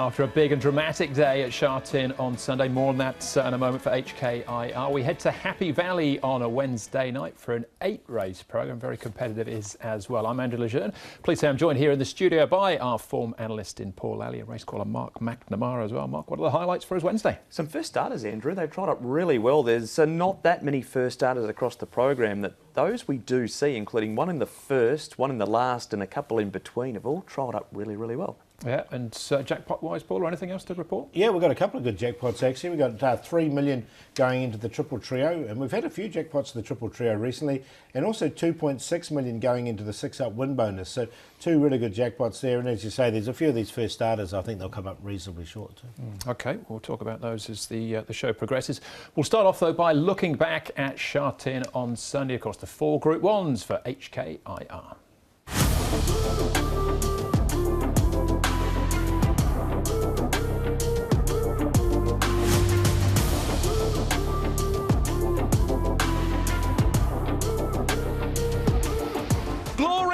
After a big and dramatic day at Sha Tin on Sunday, more on that in a moment for HKIR. We head to Happy Valley on a Wednesday night for an 8-race programme. Very competitive is as well. I'm Andrew Lejeune. Please say I'm joined here in the studio by our form analyst in Paul Alley and race caller Mark McNamara as well. Mark, what are the highlights for us Wednesday? Some first starters, Andrew. They've tried up really well. There's not that many first starters across the program. That those we do see, including one in the first, one in the last and a couple in between, have all tried up really, really well. Yeah, and jackpot-wise, Paul, or anything else to report? Yeah, we've got a couple of good jackpots actually. We've got 3 million going into the Triple Trio, and we've had a few jackpots in the Triple Trio recently, and also 2.6 million going into the 6-up win bonus. So 2 really good jackpots there, and as you say, there's a few of these first starters. I think they'll come up reasonably short too. Okay, we'll talk about those as the show progresses. We'll start off though by looking back at Sha Tin on Sunday. Of course, the 4 Group 1s for HKIR.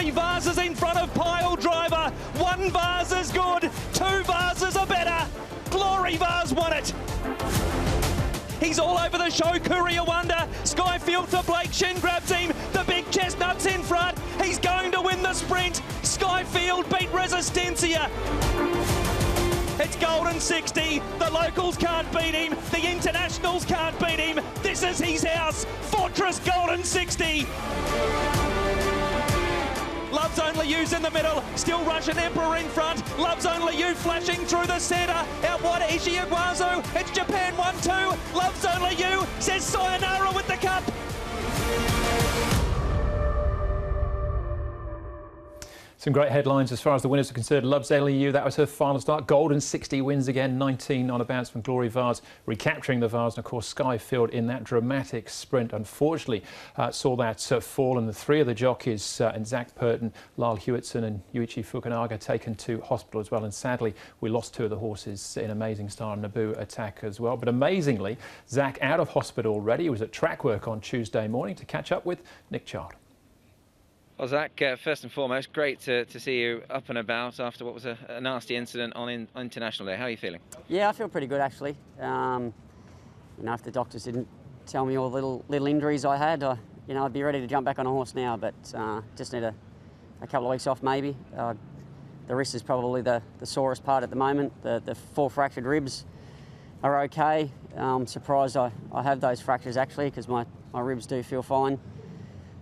Vases in front of Pile Driver. 1 vase is good, 2 vases are better. Glory Vase won it. He's all over the show, Courier Wonder. Skyfield for Blake Shin grabs him. The big chestnut's in front. He's going to win the sprint. Skyfield beat Resistencia. It's Golden 60. The locals can't beat him. The internationals can't beat him. This is his house. Fortress Golden 60. Loves Only You's in the middle, still Russian Emperor in front. Loves Only You flashing through the centre. Out wide Ishi Iguazu, it's Japan 1-2. Loves Only You says sayonara with the cup. Some great headlines as far as the winners are concerned. Loves Only You, that was her final start. Golden 60 wins again, 19 on a bounce from Glory Vase, recapturing the Vase, and of course Skyfield in that dramatic sprint. Unfortunately, saw that fall, and the 3 of the jockeys, and Zach Purton, Lyle Hewitson and Yuichi Fukunaga, taken to hospital as well. And sadly, we lost 2 of the horses in Amazing Star and Naboo Attack as well. But amazingly, Zach out of hospital already. He was at track work on Tuesday morning to catch up with Nick Child. Well, Zach, first and foremost, great to see you up and about after what was a nasty incident on International Day. How are you feeling? Yeah, I feel pretty good actually. You know, if the doctors didn't tell me all the little injuries I had, you know, I'd be ready to jump back on a horse now. But just need a couple of weeks off maybe. The wrist is probably the sorest part at the moment. The 4 fractured ribs are okay. I'm surprised I have those fractures actually, because my ribs do feel fine.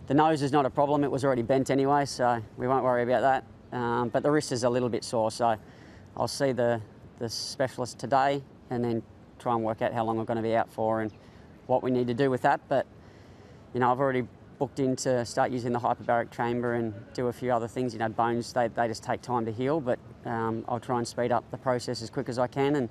The nose is not a problem, it was already bent anyway, so we won't worry about that. But the wrist is a little bit sore, so I'll see the specialist today and then try and work out how long I'm going to be out for and what we need to do with that. But, you know, I've already booked in to start using the hyperbaric chamber and do a few other things. You know, bones, they just take time to heal, but I'll try and speed up the process as quick as I can. And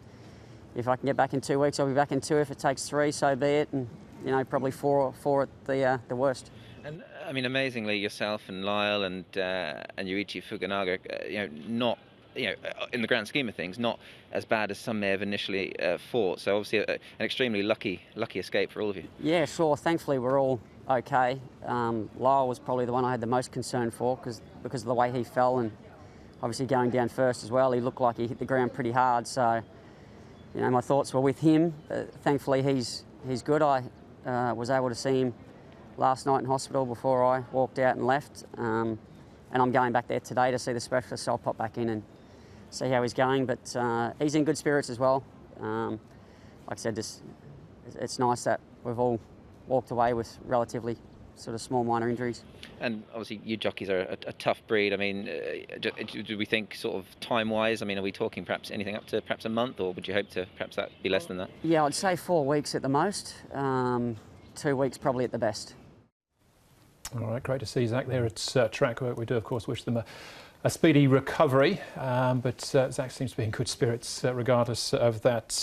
if I can get back in 2 weeks, I'll be back in 2. If it takes 3, so be it. And, you know, probably 4 at the worst. And I mean, amazingly, yourself and Lyle and Yuichi Fukunaga, you know, not, you know, in the grand scheme of things, not as bad as some may have initially thought. So obviously, an extremely lucky escape for all of you. Yeah, sure. Thankfully, we're all okay. Lyle was probably the one I had the most concern for because of the way he fell, and obviously going down first as well. He looked like he hit the ground pretty hard. So, you know, my thoughts were with him. Thankfully, he's good. I was able to see him last night in hospital before I walked out and left, and I'm going back there today to see the specialist, so I'll pop back in and see how he's going. But he's in good spirits as well. Like I said, it's nice that we've all walked away with relatively sort of small minor injuries. And obviously you jockeys are a tough breed. I mean, do we think sort of time-wise, I mean, are we talking perhaps anything up to perhaps a month, or would you hope to perhaps that be less than that? Yeah, I'd say 4 weeks at the most, 2 weeks probably at the best. All right, great to see Zach there at track work. We do, of course, wish them a speedy recovery, but Zach seems to be in good spirits regardless of that.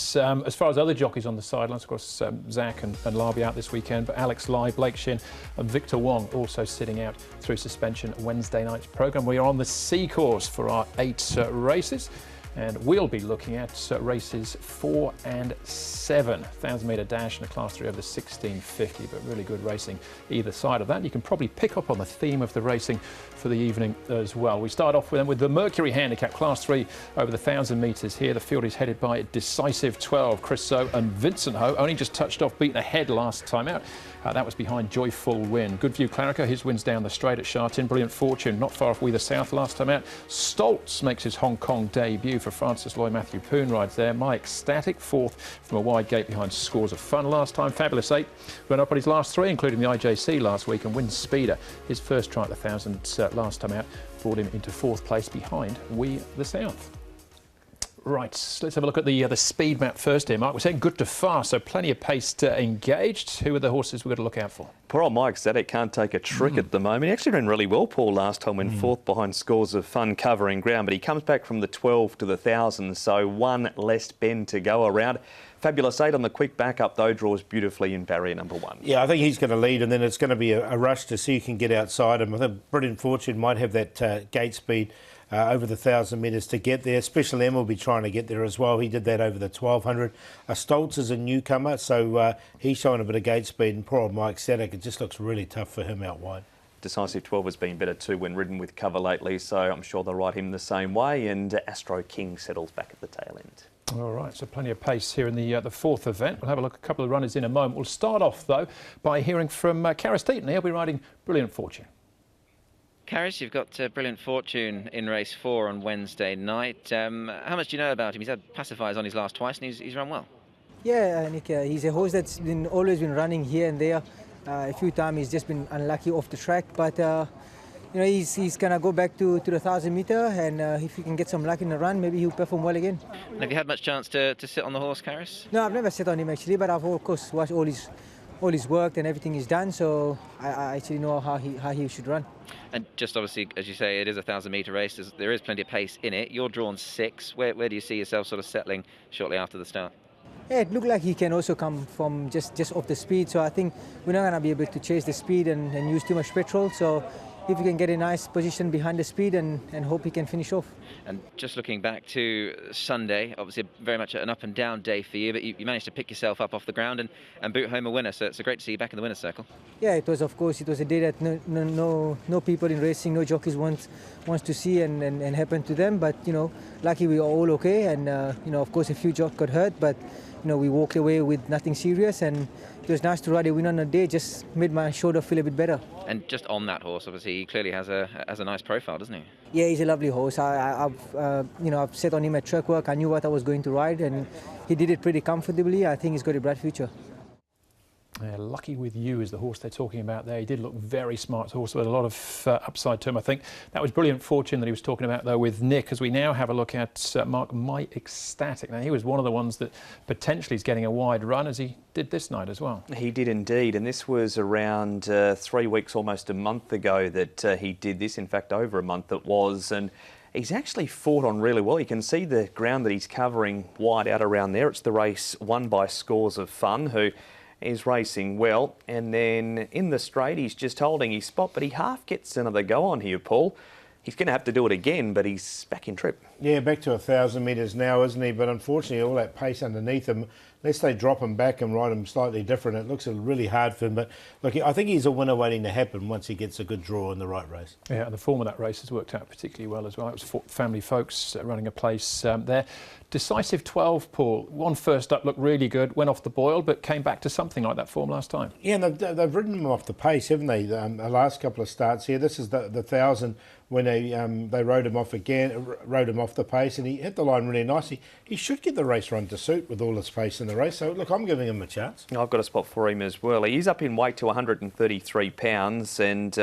As far as other jockeys on the sidelines, of course, Zach and Lyle be out this weekend, but Alex Lai, Blake Shin and Victor Wong also sitting out through suspension Wednesday night's programme. We are on the C course for our 8 races, and we'll be looking at races 4 and 6. 7, 1,000 metre dash and a Class 3 over the 1650, but really good racing either side of that. You can probably pick up on the theme of the racing for the evening as well. We start off with the Mercury Handicap, Class 3 over the 1,000 metres here. The field is headed by Decisive 12, Chris So and Vincent Ho, only just touched off, beaten ahead last time out. That was behind Joyful Win. Good View Clarica, his wins down the straight at Sha Tin. Brilliant Fortune, not far off We the South last time out. Stoltz makes his Hong Kong debut for Francis Lloyd Matthew Poon rides there. My Ecstatic, fourth from a wide gate behind Scores of Fun last time. Fabulous 8 went up on his last 3, including the IJC last week, and Wind Speeder, his first try at the 1,000 last time out, brought him into 4th place behind We the South. Right, let's have a look at the speed map first here, Mark. We're saying good to fast, so plenty of pace engaged. Who are the horses we've got to look out for? Poor old Mike Ecstatic can't take a trick at the moment. He actually ran really well, Paul, last time when 4th behind Scores of Fun covering ground, but he comes back from the 12 to the 1,000, so one less bend to go around. Fabulous 8 on the quick backup, though, draws beautifully in barrier number 1. Yeah, I think he's going to lead, and then it's going to be a rush to see who can get outside him. I think Brilliant Fortune might have that gate speed over the 1,000 metres to get there. Special M will be trying to get there as well. He did that over the 1,200. Stoltz is a newcomer, so he's showing a bit of gate speed, and poor old Mike Ecstatic, it just looks really tough for him out wide. Decisive 12 has been better too when ridden with cover lately, so I'm sure they'll ride him the same way, and Astro King settles back at the tail end. All right, so plenty of pace here in the 4th event. We'll have a look at a couple of runners in a moment. We'll start off, though, by hearing from Karis Deaton. He'll be riding Brilliant Fortune. Karis, you've got Brilliant Fortune in race 4 on Wednesday night. How much do you know about him? He's had pacifiers on his last twice and he's run well. Yeah, Nick, he's a horse that's always been running here and there. A few times he's just been unlucky off the track, but you know, he's gonna go back to the 1,000 metre, and if he can get some luck in the run, maybe he'll perform well again. And have you had much chance to sit on the horse, Karis? No, I've never sat on him actually, but I've of course watched all his work and everything he's done, so I actually know how he should run. And just obviously, as you say, it is a 1,000 metre race. There is plenty of pace in it. You're drawn 6. Where do you see yourself sort of settling shortly after the start? Yeah, it looked like he can also come from just off the speed, so I think we're not going to be able to chase the speed and use too much petrol. So if we can get a nice position behind the speed and hope he can finish off. And just looking back to Sunday, obviously very much an up and down day for you, but you managed to pick yourself up off the ground and boot home a winner, so it's great to see you back in the winner's circle. Yeah, it was a day that no people in racing, no jockeys wants to see and happen to them, but you know, lucky we were all okay, and you know, of course a few jockeys got hurt, but you know, we walked away with nothing serious, and it was nice to ride a win on a day, just made my shoulder feel a bit better. And just on that horse, obviously, he clearly has a nice profile, doesn't he? Yeah, he's a lovely horse. I've sat on him at track work. I knew what I was going to ride, and he did it pretty comfortably. I think he's got a bright future. Lucky With You is the horse they're talking about there. He did look very smart. It's a horse with a lot of upside to him, I think. That was Brilliant Fortune that he was talking about, though, with Nick, as we now have a look at Mark My Ecstatic. Now, he was one of the ones that potentially is getting a wide run, as he did this night as well. He did indeed, and this was around 3 weeks, almost a month ago that he did this. In fact, over a month it was, and he's actually fought on really well. You can see the ground that he's covering wide out around there. It's the race won by Scores of Fun, who is racing well, and then in the straight he's just holding his spot, but he half gets another go on here, Paul. He's going to have to do it again, but he's back in trip. Yeah, back to 1,000 metres now, isn't he? But unfortunately, all that pace underneath him, unless they drop him back and ride him slightly different, it looks really hard for him. But look, I think he's a winner waiting to happen once he gets a good draw in the right race. Yeah, and the form of that race has worked out particularly well as well. It was Family Folks running a place there. Decisive 12, Paul, one first up, looked really good, went off the boil, but came back to something like that form last time. Yeah, and they've ridden him off the pace, haven't they? The last couple of starts here. This is the 1,000 when they rode him off again, rode him off the pace, and he hit the line really nicely. He should get the race run to suit with all his pace in the race. So, look, I'm giving him a chance. I've got a spot for him as well. He's up in weight to 133 pounds, and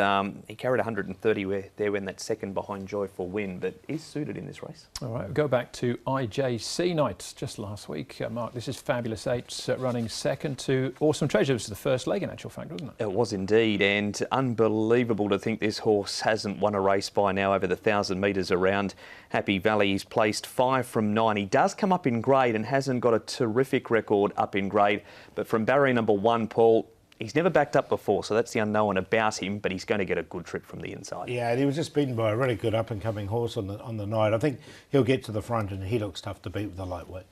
he carried 130 there when that second behind Joyful Win, but is suited in this race. All right, we'll go back to IJC night just last week. Mark, this is Fabulous 8 running second to Awesome Treasure. This is the first leg in actual fact, wasn't it? It was indeed, and unbelievable to think this horse hasn't won a race by now over the 1,000 metres around Happy Valley. He's placed 5 from 9. He does come up in grade and hasn't got a terrific record up in grade, but from barrier number 1, Paul, he's never backed up before, so that's the unknown about him, but he's going to get a good trip from the inside. Yeah, and he was just beaten by a really good up-and-coming horse on the night. I think he'll get to the front, and he looks tough to beat with the lightweight.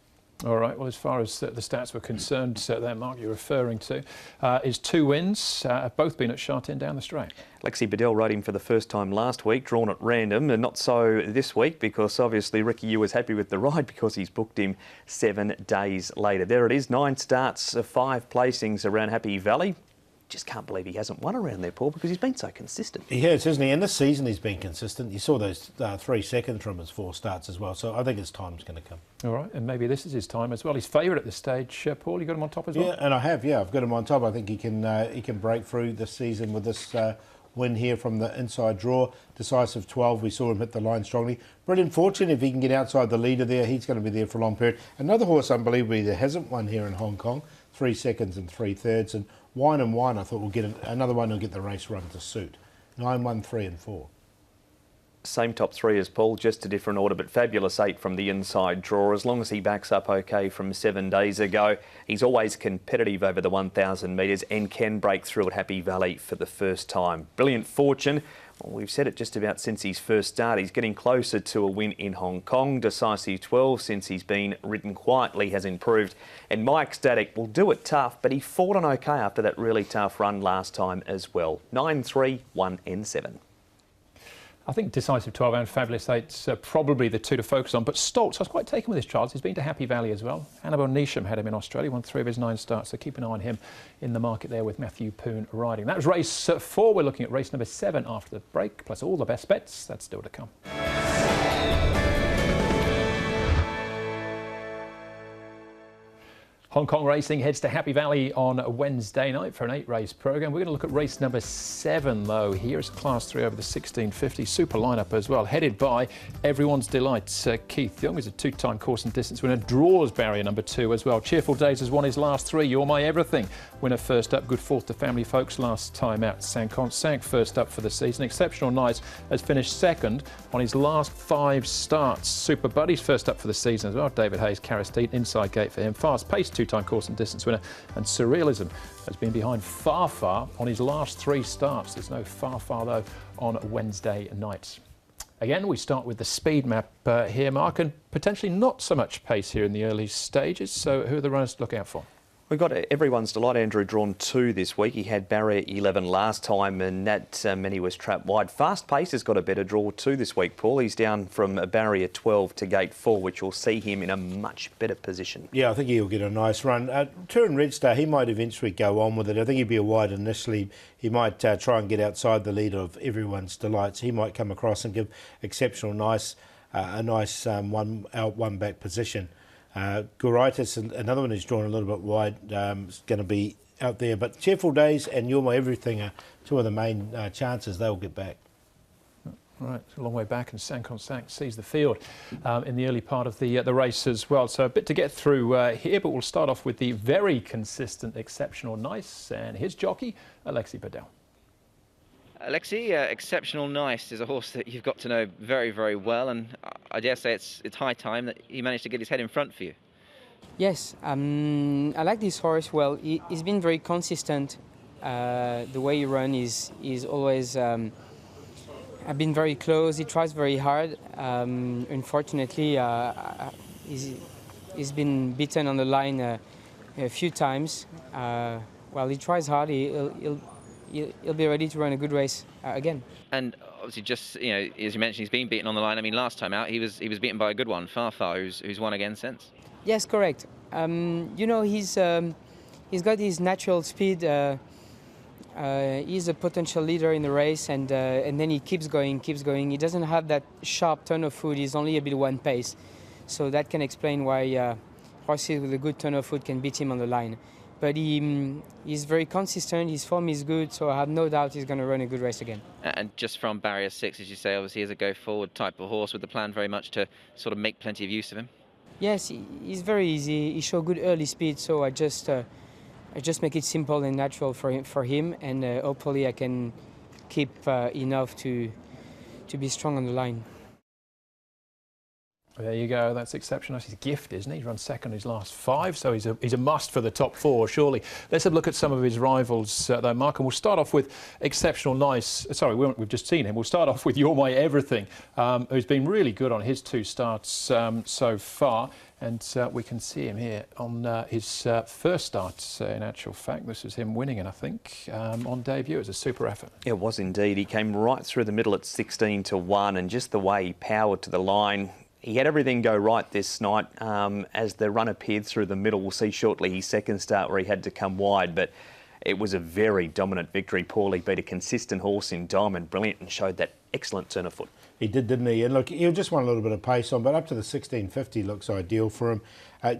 All right, well, as far as the stats were concerned, there, Mark, you're referring to, is 2 wins, both been at Sha Tin down the straight. Lexi Bedell rode him for the first time last week, drawn at random, and not so this week because obviously Ricky Yu was happy with the ride because he's booked him 7 days later. There it is, 9 starts, 5 placings around Happy Valley. Just can't believe he hasn't won around there, Paul, because he's been so consistent. He has, hasn't he? And this season he's been consistent. You saw those 3 seconds from his 4 starts as well, so I think his time's going to come. All right, and maybe this is his time as well. He's favourite at this stage. Paul, you got him on top as well? Yeah, and I have, I've got him on top. I think he can break through this season with this win here from the inside draw. Decisive 12, we saw him hit the line strongly. Brilliant fortune if he can get outside the leader there. He's going to be there for a long period. Another horse, unbelievably, that hasn't won here in Hong Kong, 3 seconds and 3/3, and Wine and Wine, I thought we'll get another one who'll get the race run to suit. 9, 1, 3 and 4. Same top 3 as Paul, just a different order, but fabulous 8 from the inside draw. As long as he backs up okay from 7 days ago, he's always competitive over the 1,000 metres and can break through at Happy Valley for the first time. Brilliant fortune. Well, we've said it just about since his first start. He's getting closer to a win in Hong Kong. Decisive 12 since he's been ridden quietly has improved. And Mike Static will do it tough, but he fought on okay after that really tough run last time as well. 9, 3, 1 and 7. I think Decisive 12 and Fabulous 8's probably the 2 to focus on, but Stoltz, I was quite taken with this child. He's been to Happy Valley as well. Annabelle Neesham had him in Australia, won 3 of his 9 starts, so keep an eye on him in the market there with Matthew Poon riding. That was race 4. We're looking at race number 7 after the break, plus all the best bets. That's still to come. Hong Kong Racing heads to Happy Valley on Wednesday night for an 8-race programme. We're going to look at race number 7, though. Here's Class 3 over the 1650. Super lineup as well, headed by everyone's delight, Keith Young. He's a 2-time course and distance winner. Draws barrier number 2 as well. Cheerful Days has won his last 3. You're My Everything. Winner first up. Good fourth to Family Folks last time out. Sank first up for the season. Exceptional Nice has finished second on his last 5 starts. Super Buddies first up for the season as well. David Hayes, Caristine, inside gate for him. Fast Pace, 2-time course and distance winner, and Surrealism has been behind Far on his last 3 starts. There's no Far though on Wednesday nights. Again, we start with the speed map here, Mark, and potentially not so much pace here in the early stages. So who are the runners to look out for? We've got everyone's delight, Andrew, drawn 2 this week. He had barrier 11 last time and that many was trapped wide. Fast Pace has got a better draw 2 this week, Paul. He's down from barrier 12 to gate 4, which will see him in a much better position. Yeah, I think he'll get a nice run. Turin Red Star, he might eventually go on with it. I think he'd be a wide initially. He might try and get outside the lead of everyone's delights. He might come across and give Exceptional Nice a nice one back position. Goritis, another one who's drawn a little bit wide, is going to be out there. But Cheerful Days and You're My Everything are 2 of the main chances they'll get back. Right, it's a long way back, and Sank sees the field in the early part of the race as well. So a bit to get through here, but we'll start off with the very consistent Exceptional Nice and his jockey, Alexi Bedell. Alexi, Exceptional Nice is a horse that you've got to know very, very well, and I dare say it's high time that he managed to get his head in front for you. Yes, I like this horse. Well, he's been very consistent. The way he runs is always I've been very close. He tries very hard. Unfortunately, he's been beaten on the line a few times. While he tries hard, he'll be ready to run a good race again. And obviously, just as you mentioned, he's been beaten on the line. I mean, last time out, he was beaten by a good one, Far, who's won again since. Yes, correct. He's got his natural speed. He's a potential leader in the race, and then he keeps going. He doesn't have that sharp turn of foot. He's only a bit one pace, so that can explain why horses with a good turn of foot can beat him on the line. But he's very consistent, his form is good, so I have no doubt he's going to run a good race again. And just from barrier 6, as you say, obviously he's a go-forward type of horse with the plan very much to sort of make plenty of use of him. Yes, he's very easy. He showed good early speed, so I just make it simple and natural for him, and hopefully I can keep enough to be strong on the line. There you go. That's exceptional. He's a gift, isn't he? He's run second his last 5, so he's a must for the top 4, surely. Let's have a look at some of his rivals, though, Mark, and we'll start off with Exceptional Nice. Sorry, we've just seen him. We'll start off with You're My Everything, who's been really good on his 2 starts so far. And we can see him here on his first start, in actual fact. This was him winning, and I think on debut. It was a super effort. It was indeed. He came right through the middle at 16-1, and just the way he powered to the line. He had everything go right this night. As the run appeared through the middle, we'll see shortly his second start where he had to come wide, but it was a very dominant victory. Paul, he beat a consistent horse in Diamond Brilliant and showed that excellent turn of foot. He did, didn't he? And look, he'll just want a little bit of pace on, but up to the 16.50 looks ideal for him.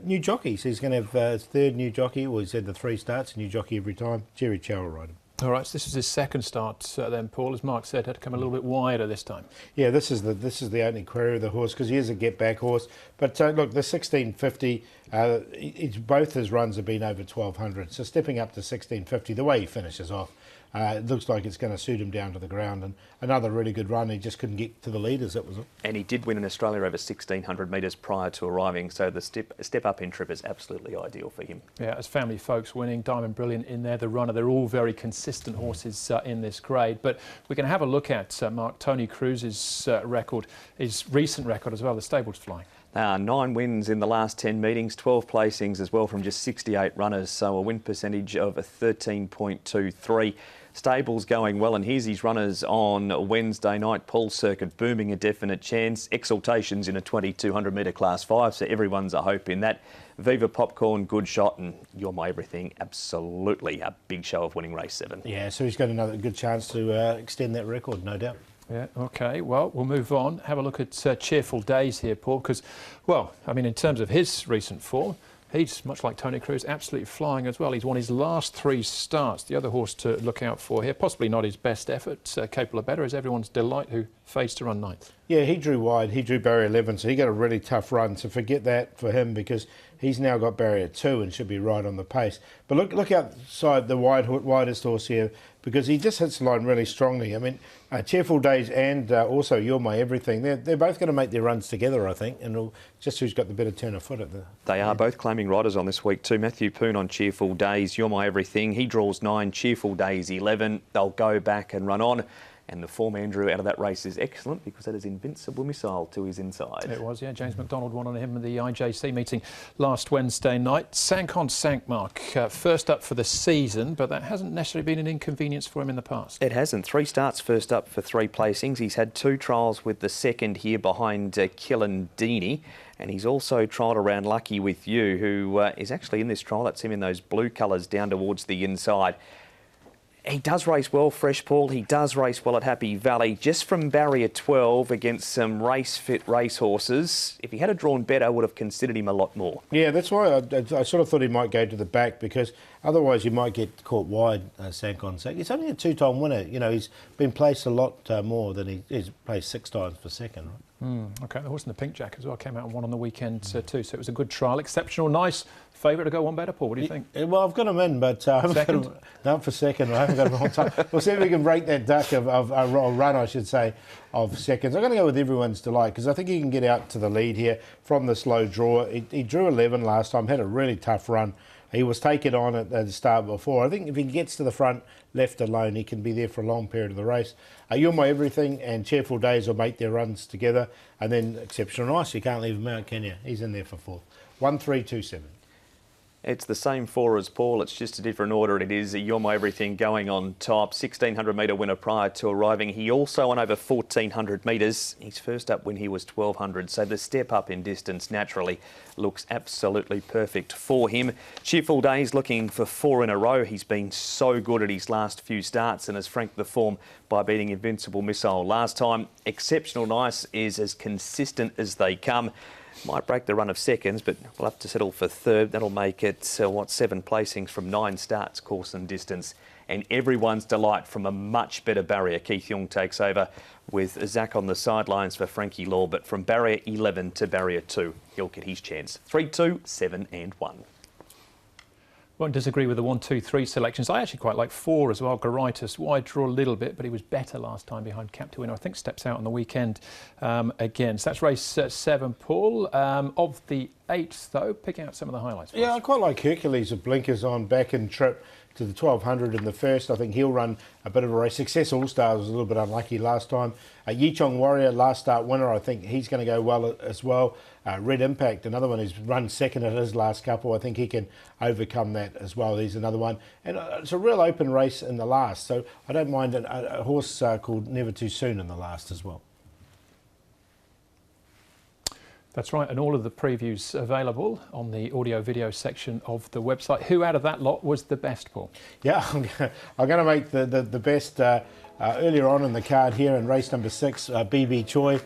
New jockeys, he's going to have his third new jockey. Well, he's had the 3 starts, new jockey every time. Jerry Chow will ride him. All right, so this is his second start then, Paul. As Mark said, had to come a little bit wider this time. Yeah, this is the opening query of the horse because he is a get-back horse. But look, the 16.50, both his runs have been over 1,200. So stepping up to 16.50, the way he finishes off, it looks like it's going to suit him down to the ground. And another really good run. He just couldn't get to the leaders, that was it. And he did win in Australia over 1,600 metres prior to arriving, so the step up in trip is absolutely ideal for him. Yeah, as family folks winning, Diamond Brilliant in there, the runner. They're all very consistent horses in this grade. But we're going to have a look at, Mark, Tony Cruz's record, his recent record as well. The stable's flying. 9 wins in the last 10 meetings, 12 placings as well from just 68 runners, so a win percentage of a 13.23. Stable's going well, and here's his runners on Wednesday night. Paul Circuit booming a definite chance. Exaltations in a 2,200 metre class 5, so everyone's a hope in that. Viva Popcorn, good shot, and You're My Everything, absolutely a big show of winning race 7. Yeah, so he's got another good chance to extend that record, no doubt. Yeah, OK, well, we'll move on. Have a look at Cheerful Days here, Paul, because, well, I mean, in terms of his recent form, he's, much like Tony Cruz, absolutely flying as well. He's won his last 3 starts. The other horse to look out for here, possibly not his best effort, capable of better, is Everyone's Delight, who faced to run 9th. Yeah, he drew wide. He drew barrier 11, so he got a really tough run. So forget that for him because he's now got barrier 2 and should be right on the pace. But look outside the widest horse here because he just hits the line really strongly. I mean, Cheerful Days and also You're My Everything, they're both going to make their runs together, I think, and just who's got the better turn of foot at the... They are both claiming riders on this week too. Matthew Poon on Cheerful Days, You're My Everything. He draws 9, Cheerful Days 11. They'll go back and run on. And the form Andrew out of that race is excellent because that is Invincible Missile to his inside. It was, yeah. James McDonald won on him at the IJC meeting last Wednesday night. Sank on Sank, Mark. First up for the season, but that hasn't necessarily been an inconvenience for him in the past. It hasn't. 3 starts first up for 3 placings. He's had 2 trials with the second here behind Killen Deeney. And he's also trialled around Lucky With You, who is actually in this trial. That's him in those blue colours down towards the inside. He does race well, Fresh Paul. He does race well at Happy Valley. Just from barrier 12 against some race-fit racehorses, if he had drawn better, I would have considered him a lot more. Yeah, that's why I sort of thought he might go to the back because otherwise you might get caught wide, Sank on Sank. He's only a 2-time winner. You know, he's been placed a lot more than he's placed 6 times for second, right? OK, the horse in the pink jack as well came out and won on the weekend too, so it was a good trial. Exceptional Nice. Favourite to go one better, Paul. What do you think? Well, I've got him in, but I haven't got him, not for second. I haven't got him on time. We'll see if we can break that duck of run, I should say, of seconds. I'm going to go with Everyone's Delight because I think he can get out to the lead here from the slow draw. He drew 11 last time, had a really tough run. He was taken on at the start before. I think if he gets to the front, left alone, he can be there for a long period of the race. You're My Everything and Cheerful Days will make their runs together. And then Exceptional Nice, you can't leave him out, can you? He's in there for 4th. 1, 3, 2, 7. It's the same 4 as Paul, it's just a different order. It is You're My Everything going on top. 1,600 metre winner prior to arriving. He also won over 1,400 metres. His first up when he was 1,200. So the step up in distance naturally looks absolutely perfect for him. Cheerful Days looking for 4 in a row. He's been so good at his last few starts and has franked the form by beating Invincible Missile last time. Exceptional Nice is as consistent as they come. Might break the run of seconds, but we'll have to settle for 3rd. That'll make it, 7 placings from 9 starts, course and distance. And Everyone's Delight from a much better barrier. CHEONG takes over with Zach on the sidelines for Frankie Law, but from barrier 11 to barrier 2, he'll get his chance. 3, 2, 7 and 1. Won't disagree with the 1, 2, 3 selections. I actually quite like 4 as well. Garitis, wide draw a little bit, but he was better last time behind Captain Winner. I think steps out on the weekend again. So that's race 7, Paul. Of the 8th, though, pick out some of the highlights. Yeah, I quite like Hercules with blinkers on, back in trip to the 1200 in the first. I think he'll run a bit of a race. Success All Stars was a little bit unlucky last time. CHEONG Warrior, last start winner. I think he's going to go well as well. Red Impact, another one who's run second at his last couple. I think he can overcome that as well. He's another one. And it's a real open race in the last, so I don't mind a horse called Never Too Soon in the last as well. That's right, and all of the previews available on the audio-video section of the website. Who out of that lot was the best, Paul? Yeah, I'm going to make the best earlier on in the card here in race number 6, BAEBAE Choi.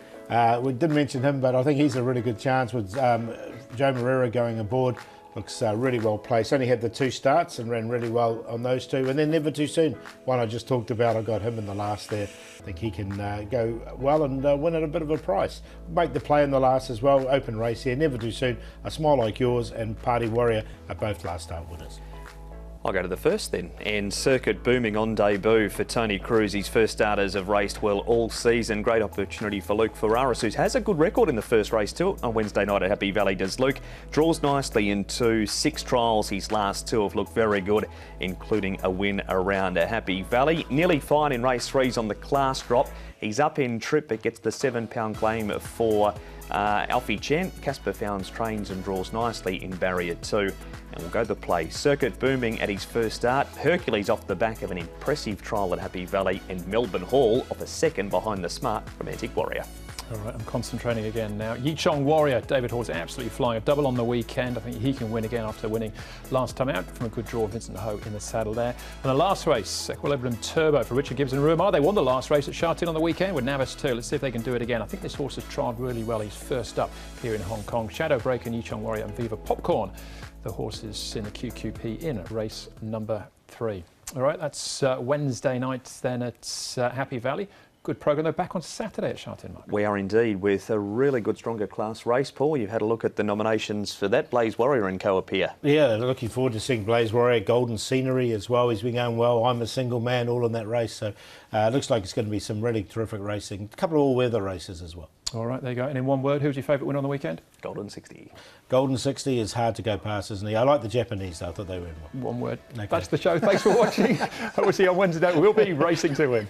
We didn't mention him, but I think he's a really good chance with Joe Moreira going aboard. Looks really well placed. Only had the 2 starts and ran really well on those 2. And then Never Too Soon, one I just talked about. I got him in the last there. I think he can go well and win at a bit of a price. Make the play in the last as well. Open race here. Never Too Soon, A Smile Like Yours and Party Warrior are both last start winners. I'll go to the first then. And Circuit Booming on debut for Tony Cruz. His first starters have raced well all season. Great opportunity for Luke Ferraris, who has a good record in the first race too. On Wednesday night at Happy Valley does Luke. Draws nicely into 6 trials. His last 2 have looked very good, including a win around a Happy Valley. Nearly fine in race 3's on the class drop. He's up in trip. It gets the £7 claim for Alfie Chen. Casper Founds trains and draws nicely in barrier 2. And we'll go the play. Circuit Booming at his first start. Hercules off the back of an impressive trial at Happy Valley. And Melbourne Hall off a second behind the smart Romantic Warrior. All right, I'm concentrating again now. CHEONG Warrior, David Hall's absolutely flying. A double on the weekend. I think he can win again after winning last time out from a good draw. Vincent Ho in the saddle there. And the last race, Equilibrium Turbo for Richard Gibbs and Ruamar. They won the last race at Sha Tin on the weekend with Navis too. Let's see if they can do it again. I think this horse has trialled really well. He's first up here in Hong Kong. Shadow Break and CHEONG Warrior and Viva Popcorn, the horses in the QQP in race number 3. All right, that's Wednesday night then at Happy Valley. Good programme. They're back on Saturday at Sha Tin, Mark. We are indeed, with a really good stronger class race, Paul. You've had a look at the nominations for that. Blaze Warrior and co appear. Yeah, looking forward to seeing Blaze Warrior. Golden Scenery as well. He's been going well. I'm a Single Man, all in that race. So it looks like it's going to be some really terrific racing. A couple of all-weather races as well. All right, there you go. And in one word, who's your favourite win on the weekend? Golden 60. Golden 60 is hard to go past, isn't he? I like the Japanese, though. I thought they were in one word. Okay. That's the show. Thanks for watching. We'll see you on Wednesday. We'll be racing to win.